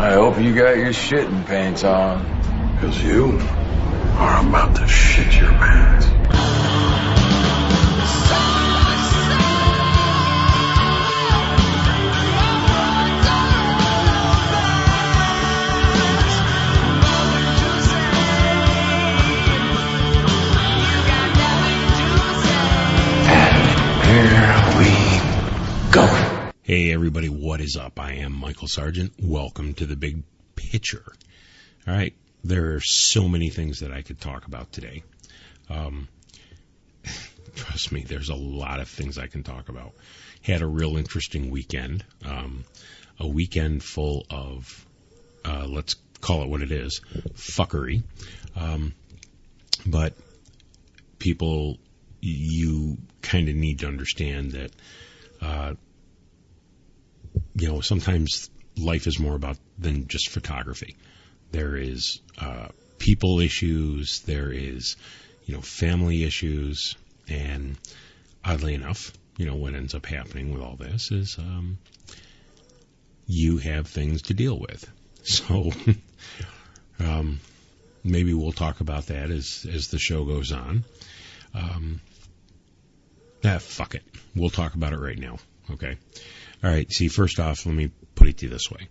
I hope you got your shitting pants on. Because you are about to shit your pants. Here we go. Hey everybody, what is up? I am Michael Sargent. Welcome to the Big Picture. All right, there are so many things that I could talk about today. Trust me, there's a lot of things I can talk about. Had a real interesting weekend. A weekend full of, let's call it what it is, fuckery. But people, you kind of need to understand that, sometimes life is more about than just photography. There is people issues, there is, family issues, and oddly enough, what ends up happening with all this is you have things to deal with. So maybe we'll talk about that as the show goes on. Fuck it. We'll talk about it right now. Okay. All right. See, first off, let me put it to you this way.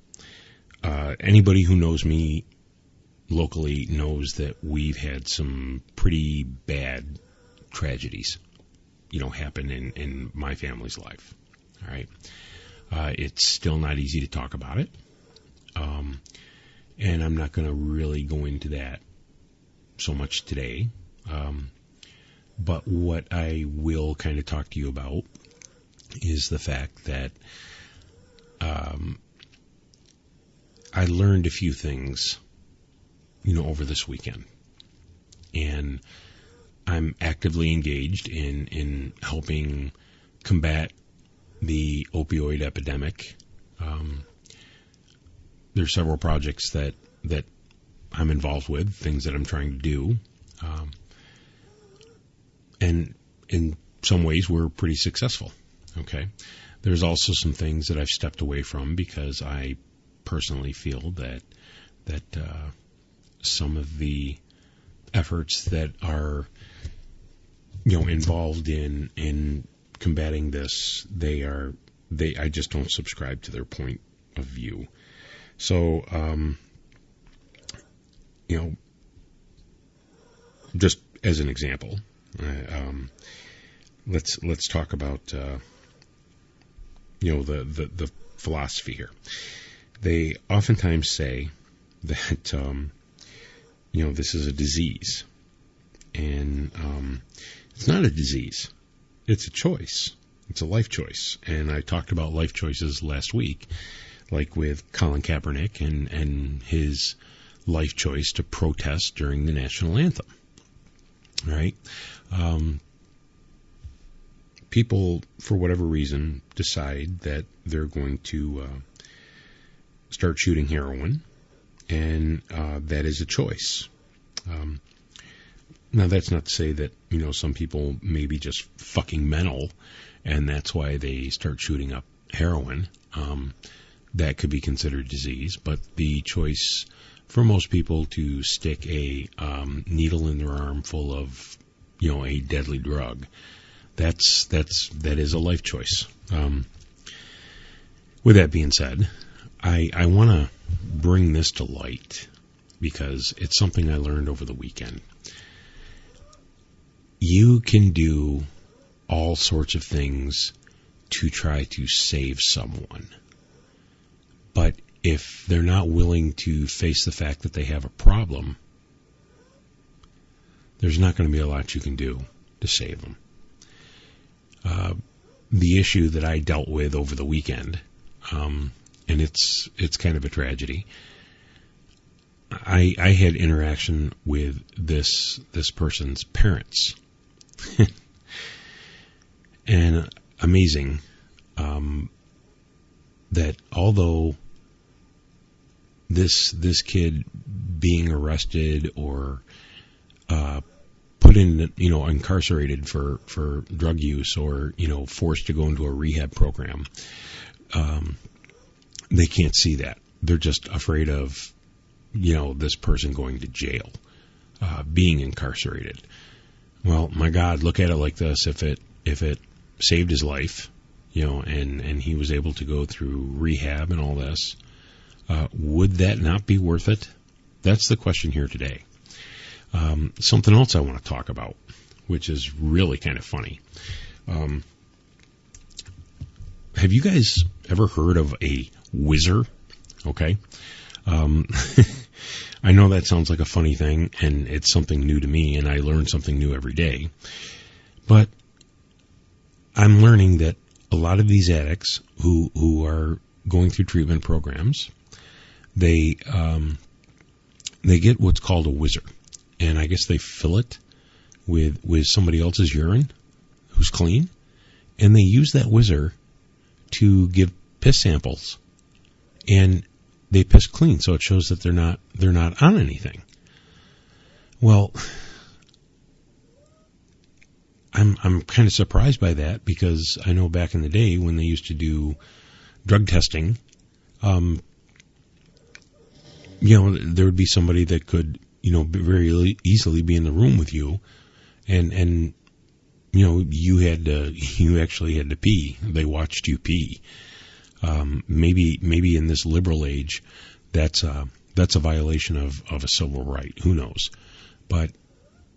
Anybody who knows me locally knows that we've had some pretty bad tragedies, happen in my family's life. All right. It's still not easy to talk about it. And I'm not going to really go into that so much today. But what I will kind of talk to you about is the fact that I learned a few things, over this weekend. And I'm actively engaged in helping combat the opioid epidemic. There's several projects that I'm involved with, things that I'm trying to do. And in some ways, we're pretty successful. Okay. There's also some things that I've stepped away from because I personally feel that some of the efforts that are, involved in combating this, I just don't subscribe to their point of view. So, just as an example, let's talk about the philosophy here. They oftentimes say that this is a disease, and it's not a disease. It's a choice. It's a life choice. And I talked about life choices last week, like with Colin Kaepernick and his life choice to protest during the national anthem. All right. People, for whatever reason, decide that they're going to start shooting heroin, and that is a choice. Now, that's not to say that, some people may be just fucking mental, and that's why they start shooting up heroin. That could be considered disease, but the choice for most people to stick a needle in their arm full of, a deadly drug, that is a life choice. With that being said, I want to bring this to light because it's something I learned over the weekend. You can do all sorts of things to try to save someone, but if they're not willing to face the fact that they have a problem, there's not going to be a lot you can do to save them. The issue that I dealt with over the weekend, and it's kind of a tragedy. I had interaction with this person's parents, and amazing that although this kid being arrested or put in, incarcerated for drug use or, forced to go into a rehab program, they can't see that. they're just afraid of, this person going to jail, being incarcerated. Well, my God, look at it like this: if it saved his life, and he was able to go through rehab and all this, would that not be worth it? That's the question here today. Something else I want to talk about, which is really kind of funny. Have you guys ever heard of a whizzer? Okay. I know that sounds like a funny thing, and it's something new to me, and I learn something new every day. But I'm learning that a lot of these addicts who are going through treatment programs, they get what's called a whizzer, and I guess they fill it with somebody else's urine who's clean, and they use that whizzer to give piss samples, and they piss clean, so it shows that they're not on anything. Well, I'm kind of surprised by that, because I know back in the day when they used to do drug testing, there would be somebody that could, very easily be in the room with you, and you actually had to pee. They watched you pee. Maybe in this liberal age, that's a violation of a civil right. Who knows? But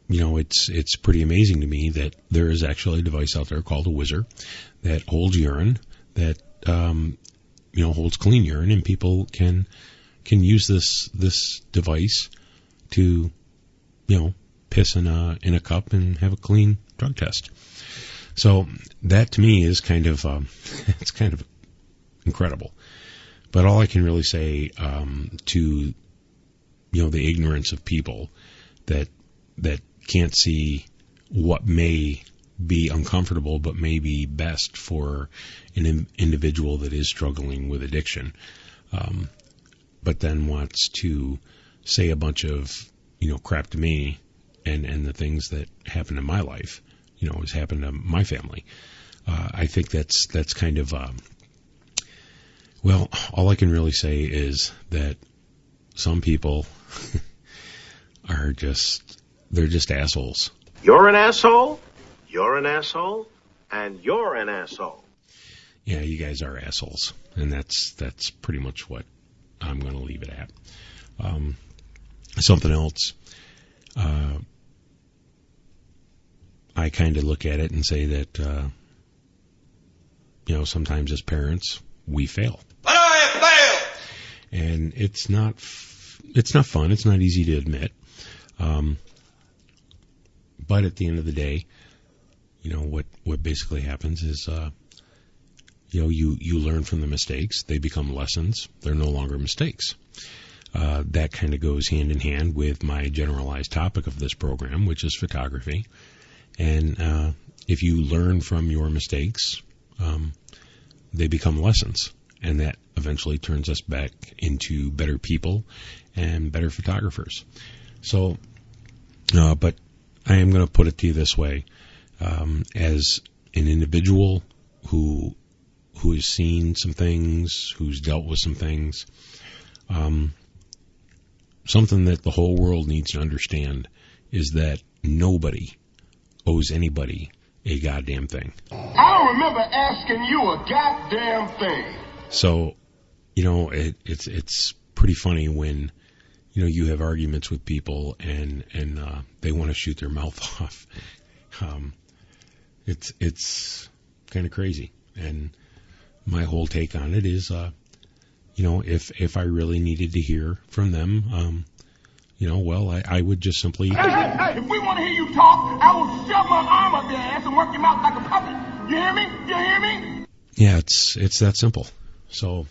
it's pretty amazing to me that there is actually a device out there called a whizzer that holds urine, that holds clean urine, and people can use this device to piss in a cup and have a clean drug test. So that to me is kind of it's kind of incredible. But all I can really say to the ignorance of people that can't see what may be uncomfortable but may be best for an individual that is struggling with addiction, but then wants to say a bunch of crap to me and the things that happened in my life, has happened to my family. I think that's kind of well, all I can really say is that some people are they're just assholes. You're an asshole, you're an asshole, and you're an asshole. Yeah, you guys are assholes, and that's pretty much what I'm going to leave it at. Something else, I kind of look at it and say that, sometimes as parents, we fail. But I have failed! And it's not fun. It's not easy to admit. But at the end of the day, what basically happens is, you learn from the mistakes. They become lessons. They're no longer mistakes. That kind of goes hand in hand with my generalized topic of this program, which is photography. And if you learn from your mistakes, they become lessons. And that eventually turns us back into better people and better photographers. So, but I am going to put it to you this way. As an individual who has seen some things, who's dealt with some things, something that the whole world needs to understand is that nobody owes anybody a goddamn thing. I don't remember asking you a goddamn thing. So, it's pretty funny when, you have arguments with people and they want to shoot their mouth off. It's kind of crazy. And my whole take on it is, if I really needed to hear from them, I would just simply... Hey, if we want to hear you talk, I will shove my arm up your ass and work your mouth like a puppet. You hear me? You hear me? Yeah, it's that simple. So,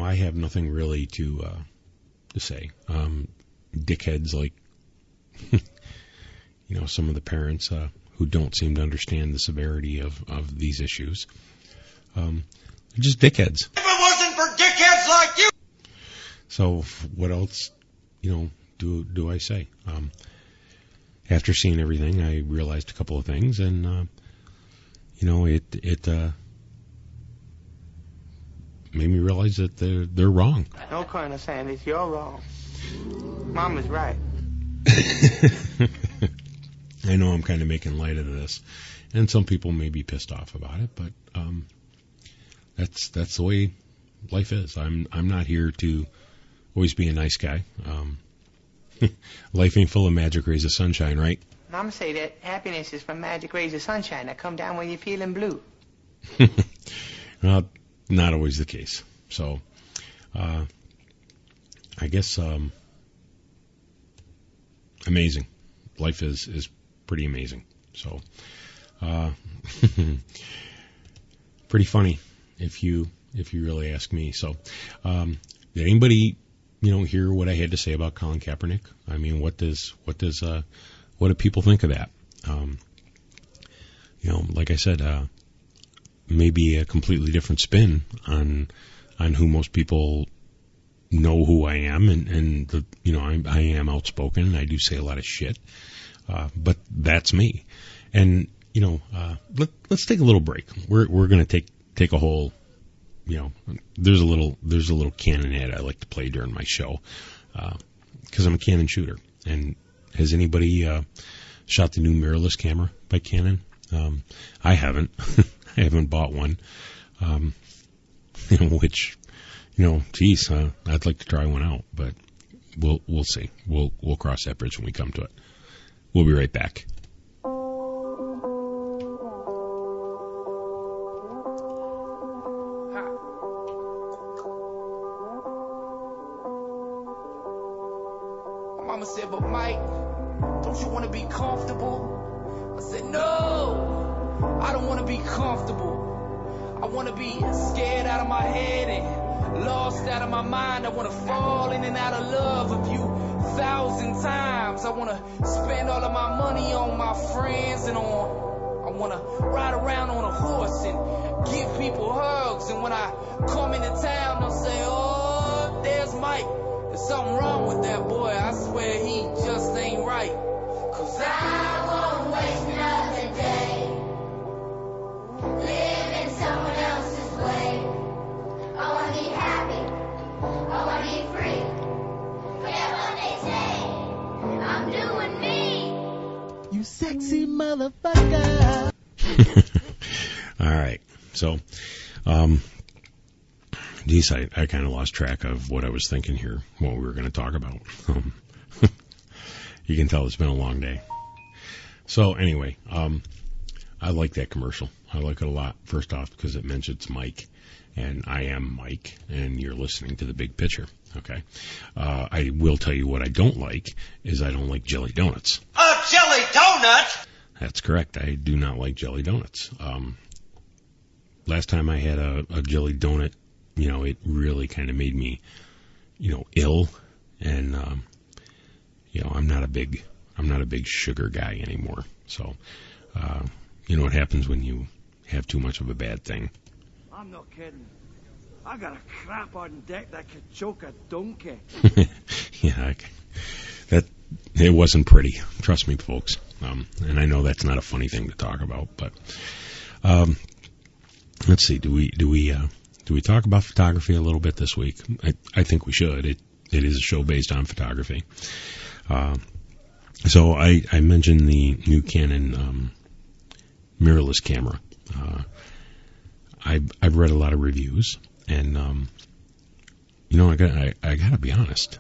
I have nothing really to say. Dickheads like, some of the parents who don't seem to understand the severity of these issues. They're just dickheads. If it wasn't for dickheads like you! So, what else, do I say? After seeing everything, I realized a couple of things, and, made me realize that they're wrong. No, Colonel Sanders, you're wrong. Mama's right. I know I'm kind of making light of this, and some people may be pissed off about it, but that's the way life is. I'm not here to always be a nice guy. Life ain't full of magic rays of sunshine, right? Mama say that happiness is from magic rays of sunshine that come down when you're feeling blue. Well, not always the case. So, I guess amazing. Life is pretty amazing. So, pretty funny if you really ask me. So, did anybody hear what I had to say about Colin Kaepernick? I mean, what do people think of that? Like I said, maybe a completely different spin on who most people know who I am, and I am outspoken and I do say a lot of shit, but that's me. And let's take a little break. We're gonna take a whole. There's a little Canon ad I like to play during my show, because I'm a Canon shooter. And has anybody shot the new mirrorless camera by Canon? I haven't. I haven't bought one. Which, geez, I'd like to try one out, but we'll see. We'll cross that bridge when we come to it. We'll be right back. Mama said, but Mike, don't you want to be comfortable? I said, no, I don't want to be comfortable. I want to be scared out of my head and lost out of my mind. I want to fall in and out of love a few thousand times. I want to spend all of my money on my friends and I want to ride around on a horse and give people hugs. And when I come into town, they'll say, oh, there's Mike. There's something wrong with that boy. I swear he just ain't right. 'Cause I won't waste another day living someone else's way. I want to be happy. I want to be free. Whatever they say, I'm doing me. You sexy motherfucker. All right. So, geez, I kind of lost track of what I was thinking here, what we were going to talk about. You can tell it's been a long day. So anyway, I like that commercial. I like it a lot. First off, because it mentions Mike, and I am Mike, and you're listening to The Big Picture. Okay. I will tell you what I don't like is I don't like jelly donuts. A jelly donut? That's correct. I do not like jelly donuts. Last time I had a jelly donut, it really kind of made me, ill, and I'm not a big sugar guy anymore. So, what happens when you have too much of a bad thing? I'm not kidding. I got a crap on deck that could choke a donkey. Yeah, it wasn't pretty. Trust me, folks. And I know that's not a funny thing to talk about, but let's see. Do we talk about photography a little bit this week? I think we should. It is a show based on photography. So I mentioned the new Canon mirrorless camera. I've read a lot of reviews, and I gotta be honest.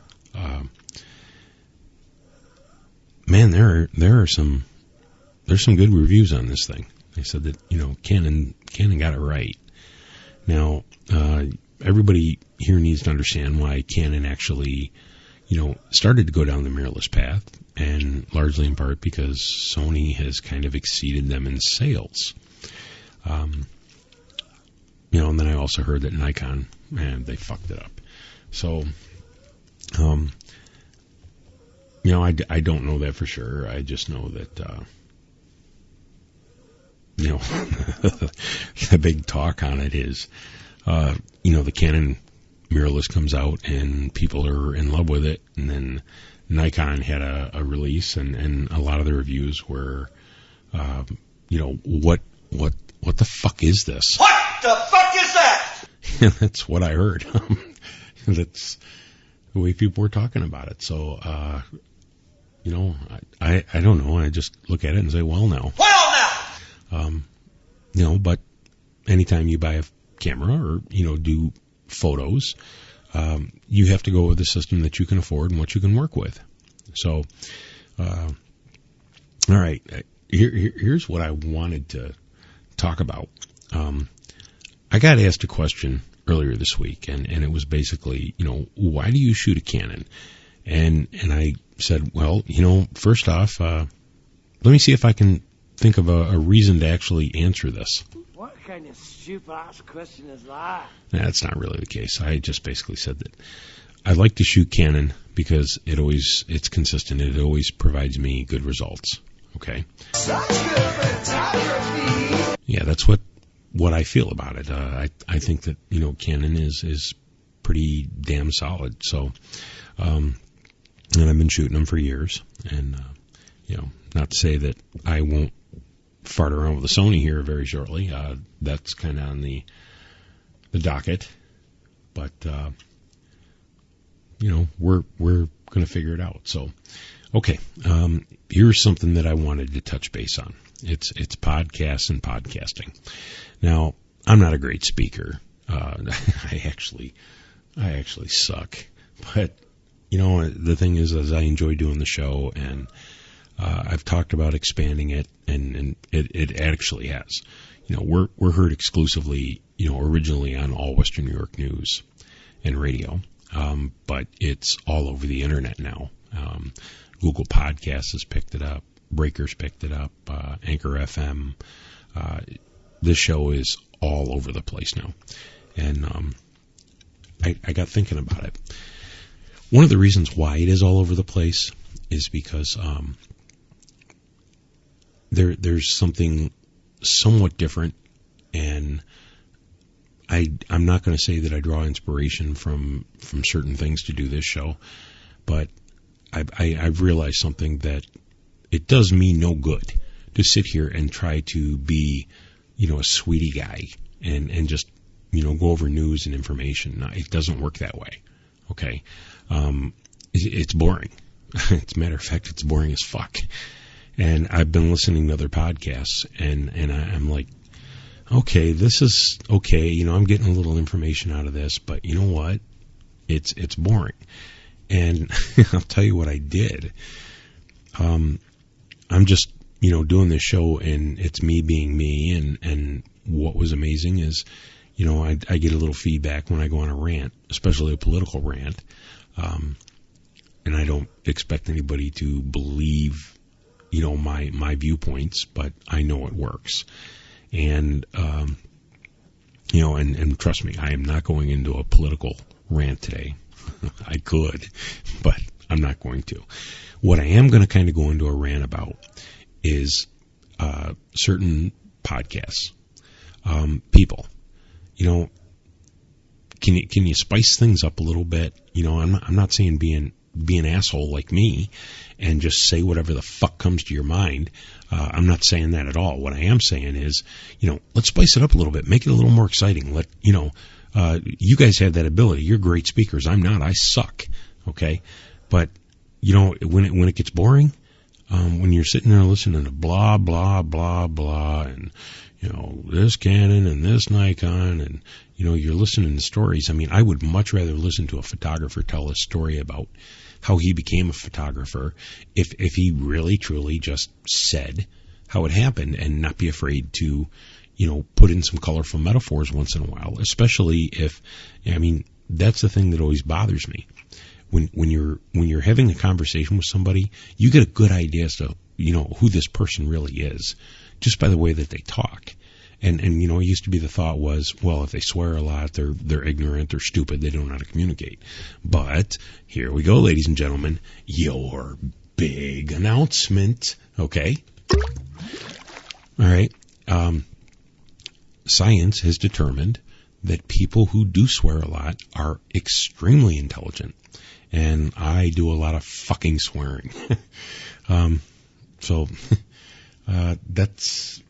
Man, there's some good reviews on this thing. They said that Canon got it right. Now, everybody here needs to understand why Canon actually, started to go down the mirrorless path, and largely in part because Sony has kind of exceeded them in sales. And then I also heard that Nikon, man, they fucked it up. So, I don't know that for sure. I just know that, the big talk on it is, the Canon mirrorless comes out and people are in love with it, and then Nikon had a release, and a lot of the reviews were, what the fuck is this? What the fuck is that? That's what I heard. That's the way people were talking about it. So, I don't know. I just look at it and say, well, now. But anytime you buy a camera or, do photos, you have to go with a system that you can afford and what you can work with. So, all right, here's what I wanted to talk about. I got asked a question earlier this week, and it was basically, why do you shoot a Canon? And I said, well, first off, let me see if I can think of a reason to actually answer this. What kind of stupid-ass question is that? That's not really the case. I just basically said that I like to shoot Canon because it's consistent. It always provides me good results. Okay? Such good photography. Yeah, that's what I feel about it. I think that, Canon is pretty damn solid. So, and I've been shooting them for years. And, not to say that I won't fart around with a Sony here very shortly. That's kind of on the docket. But, we're going to figure it out. So, okay. Here's something that I wanted to touch base on. It's podcasts and podcasting. Now, I'm not a great speaker. I actually suck. But, the thing is I enjoy doing the show, and I've talked about expanding it, and it actually has. We're heard exclusively, originally on All Western New York News and radio, but it's all over the internet now. Google Podcasts has picked it up. Breakers picked it up. Anchor FM. This show is all over the place now. And I got thinking about it. One of the reasons why it is all over the place is because there's something somewhat different, and I'm not going to say that I draw inspiration from certain things to do this show, but I've realized something, that it does me no good to sit here and try to be, a sweetie guy and just, go over news and information. No, it doesn't work that way. Okay. It's boring. As a matter of fact, it's boring as fuck. And I've been listening to other podcasts, and I'm like, okay, this is okay. I'm getting a little information out of this, but you know what? It's boring. And I'll tell you what I did. I'm just, doing this show, and it's me being me. And what was amazing is, I get a little feedback when I go on a rant, especially a political rant. And I don't expect anybody to believe, my viewpoints, but I know it works. And, and trust me, I am not going into a political rant today. I could, but I'm not going to. What I am going to kind of go into a rant about is certain podcasts. People, can you spice things up a little bit? I'm not saying be an asshole like me and just say whatever the fuck comes to your mind. I'm not saying that at all. What I am saying is, let's spice it up a little bit, make it a little more exciting. You guys have that ability. You're great speakers. I'm not. I suck. Okay, but when it gets boring, when you're sitting there listening to blah blah blah blah, and this Canon and this Nikon, and you're listening to stories. I mean, I would much rather listen to a photographer tell a story about how he became a photographer if he really truly just said how it happened, and not be afraid to put in some colorful metaphors once in a while, especially if, that's the thing that always bothers me. When you're having a conversation with somebody, you get a good idea as to, who this person really is, just by the way that they talk. And it used to be the thought was, well, if they swear a lot, they're ignorant, they're stupid, they don't know how to communicate. But here we go, ladies and gentlemen, your big announcement. Okay? All right. Science has determined that people who do swear a lot are extremely intelligent. And I do a lot of fucking swearing. So that's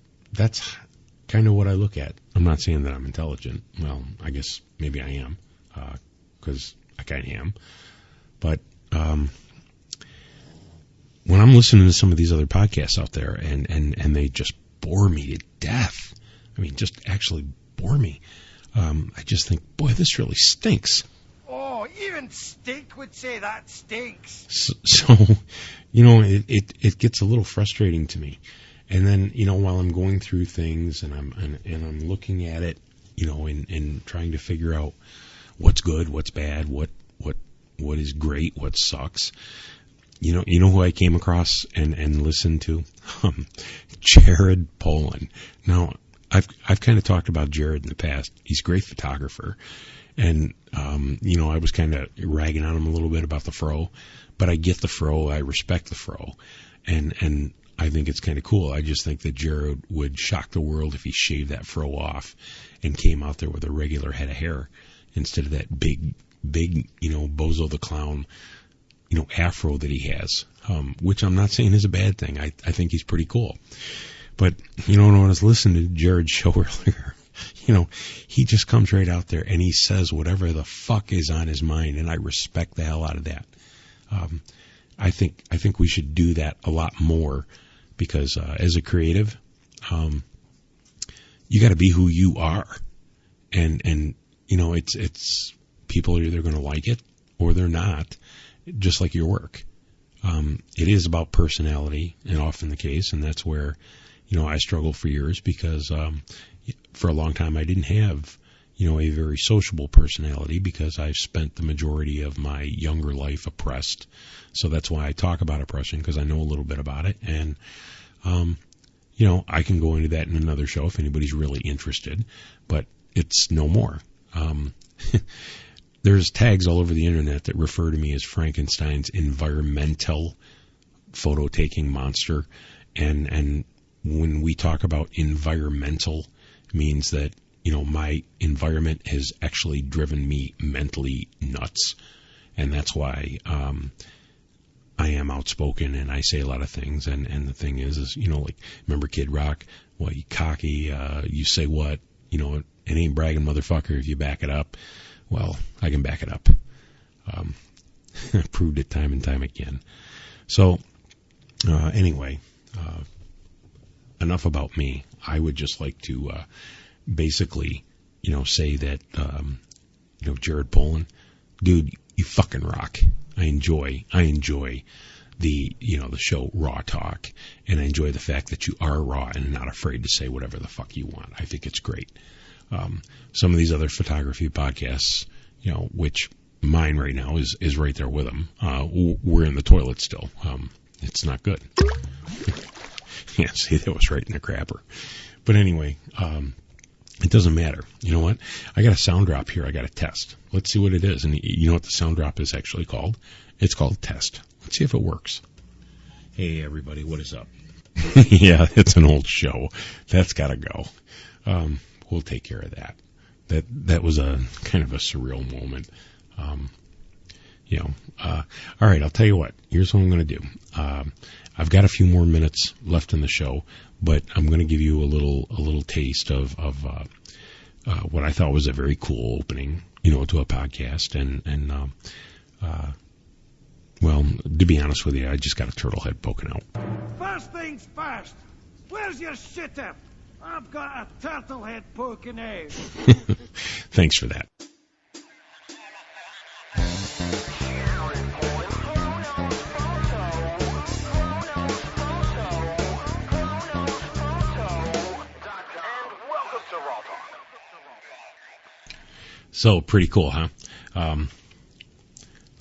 kind of what I look at. I'm not saying that I'm intelligent. Well, I guess maybe I am, because I kind of am. But when I'm listening to some of these other podcasts out there, and they just bore me to death. I mean, just actually bore me. I just think, boy, this really stinks. Oh, even Stink would say that stinks. So it gets a little frustrating to me. And then, while I'm going through things and I'm looking at it, and trying to figure out what's good, what's bad, what is great, what sucks. You know who I came across and listened to? Jared Polin. Now, I've kind of talked about Jared in the past. He's a great photographer. And, I was kind of ragging on him a little bit about the fro. But I get the fro. I respect the fro. And I think it's kind of cool. I just think that Jared would shock the world if he shaved that fro off and came out there with a regular head of hair instead of that big, Bozo the Clown, afro that he has, which I'm not saying is a bad thing. I think he's pretty cool. But, when I was listening to Jared's show earlier, he just comes right out there and he says whatever the fuck is on his mind, and I respect the hell out of that. I think we should do that a lot more because as a creative, you got to be who you are, and it's people are either going to like it or they're not, just like your work. It is about personality, and often the case, and that's where I struggled for years because for a long time I didn't have a very sociable personality because I've spent the majority of my younger life oppressed. So that's why I talk about oppression, because I know a little bit about it. And, I can go into that in another show if anybody's really interested, but it's no more. There's tags all over the internet that refer to me as Frankenstein's environmental photo-taking monster. And when we talk about environmental, means that my environment has actually driven me mentally nuts, and that's why I am outspoken and I say a lot of things. And the thing is like, remember Kid Rock? Well, you cocky, you say what? It ain't bragging, motherfucker, if you back it up. Well, I can back it up. I proved it time and time again. So anyway, enough about me. I would just like to basically, say that, Jared Polin, dude, you fucking rock. I enjoy the, the show Raw Talk, and I enjoy the fact that you are raw and not afraid to say whatever the fuck you want. I think it's great. Some of these other photography podcasts, which mine right now is right there with them. We're in the toilet still. It's not good. Yeah, see, that was right in the crapper. But anyway, it doesn't matter. You know what? I got a sound drop here I got to test. Let's see what it is. And you know what the sound drop is actually called? It's called Test. Let's see if it works. Hey, everybody, what is up? Yeah, it's an old show. That's got to go. We'll take care of that. That was a kind of a surreal moment. All right, I'll tell you what. Here's what I'm going to do. I've got a few more minutes left in the show, but I'm going to give you a little taste of what I thought was a very cool opening, to a podcast. And well, to be honest with you, I just got a turtle head poking out. First things first. Where's your shitter? I've got a turtle head poking out. Thanks for that. So, pretty cool, huh?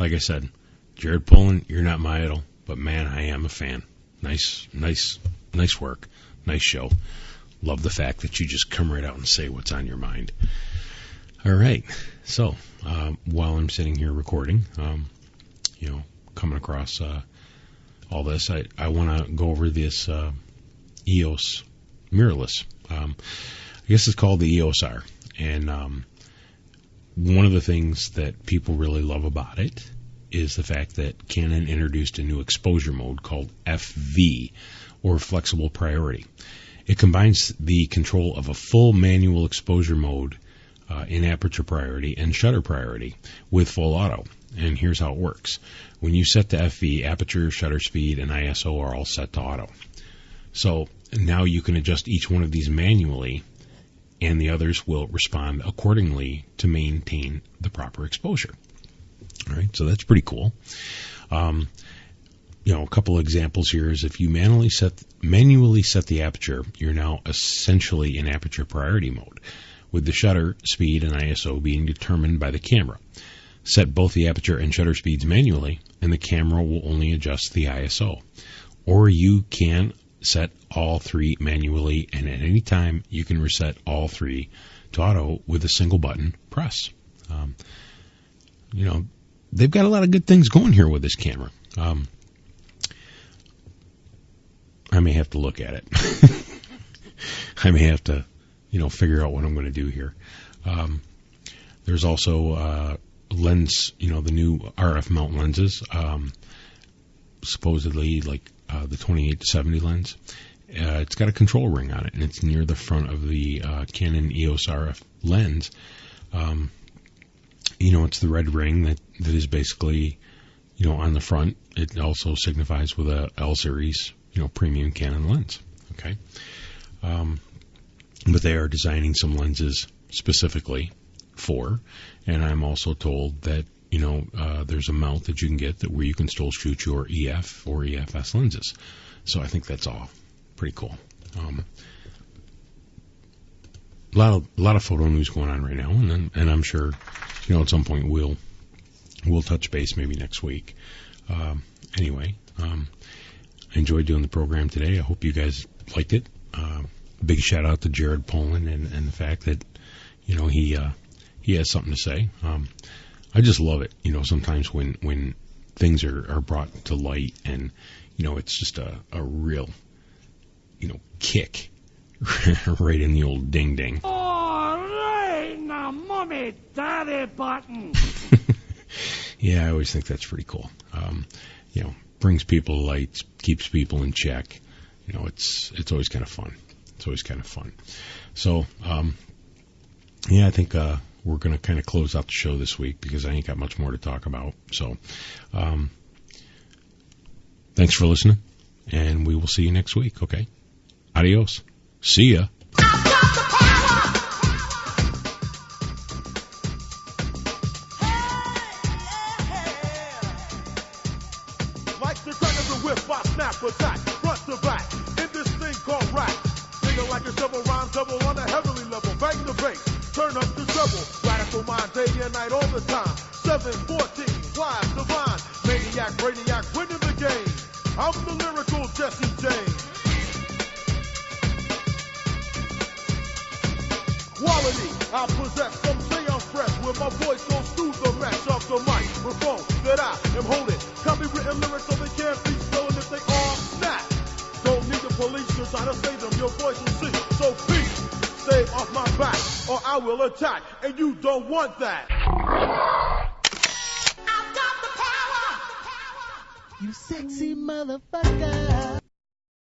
Like I said, Jared Polin, you're not my idol, but man, I am a fan. Nice work. Nice show. Love the fact that you just come right out and say what's on your mind. All right. So, while I'm sitting here recording, coming across all this, I want to go over this EOS mirrorless. I guess it's called the EOS R. And one of the things that people really love about it is the fact that Canon introduced a new exposure mode called FV, or flexible priority. It combines the control of a full manual exposure mode in aperture priority and shutter priority with full auto. And here's how it works. When you set to FV, aperture, shutter speed, and ISO are all set to auto. So now you can adjust each one of these manually, and the others will respond accordingly to maintain the proper exposure. All right, so that's pretty cool. A couple of examples here is if you manually set the aperture, you're now essentially in aperture priority mode, with the shutter speed and ISO being determined by the camera. Set both the aperture and shutter speeds manually, and the camera will only adjust the ISO. Or you can set all three manually, and at any time you can reset all three to auto with a single button press. They've got a lot of good things going here with this camera. I may have to look at it. I may have to, figure out what I'm going to do here. There's also lens, the new RF mount lenses, supposedly like the 28-70 lens. It's got a control ring on it, and it's near the front of the Canon EOS RF lens. It's the red ring that is basically, on the front. It also signifies with a L series, premium Canon lens. Okay. But they are designing some lenses specifically for, and I'm also told that, there's a mount that you can get where you can still shoot your EF or EFS lenses. So I think that's all pretty cool. A lot of photo news going on right now, and I'm sure, at some point we'll touch base maybe next week. Anyway, I enjoyed doing the program today. I hope you guys liked it. Big shout out to Jared Poland and the fact that, he has something to say. I just love it, sometimes when things are brought to light and, it's just a real, kick right in the old ding-ding. All right, now, mommy, daddy button. Yeah, I always think that's pretty cool. Brings people to light, keeps people in check. It's always kind of fun. It's always kind of fun. So, I think we're going to kind of close out the show this week because I ain't got much more to talk about. So, thanks for listening, and we will see you next week, okay? Adios. See ya. Like the crack of the whip, I snap attack, front to back, in this thing called rap. Nigga like a shovel, rhyme double on a heavenly level. Bang the bass, turn up the treble. Radical mind, day and night, all the time. 714, wise, divine, maniac, brainiac, winning the game. I'm the lyrical Jesse James. Quality, I possess, some say I'm fresh, where my voice goes through the mesh of the microphone that I am holding. Copywritten lyrics so they can't be stolen if they all snap. Don't need the police to try to save them, your voice will see. So peace, stay off my back, or I will attack, and you don't want that. I've got the power. You sexy motherfucker.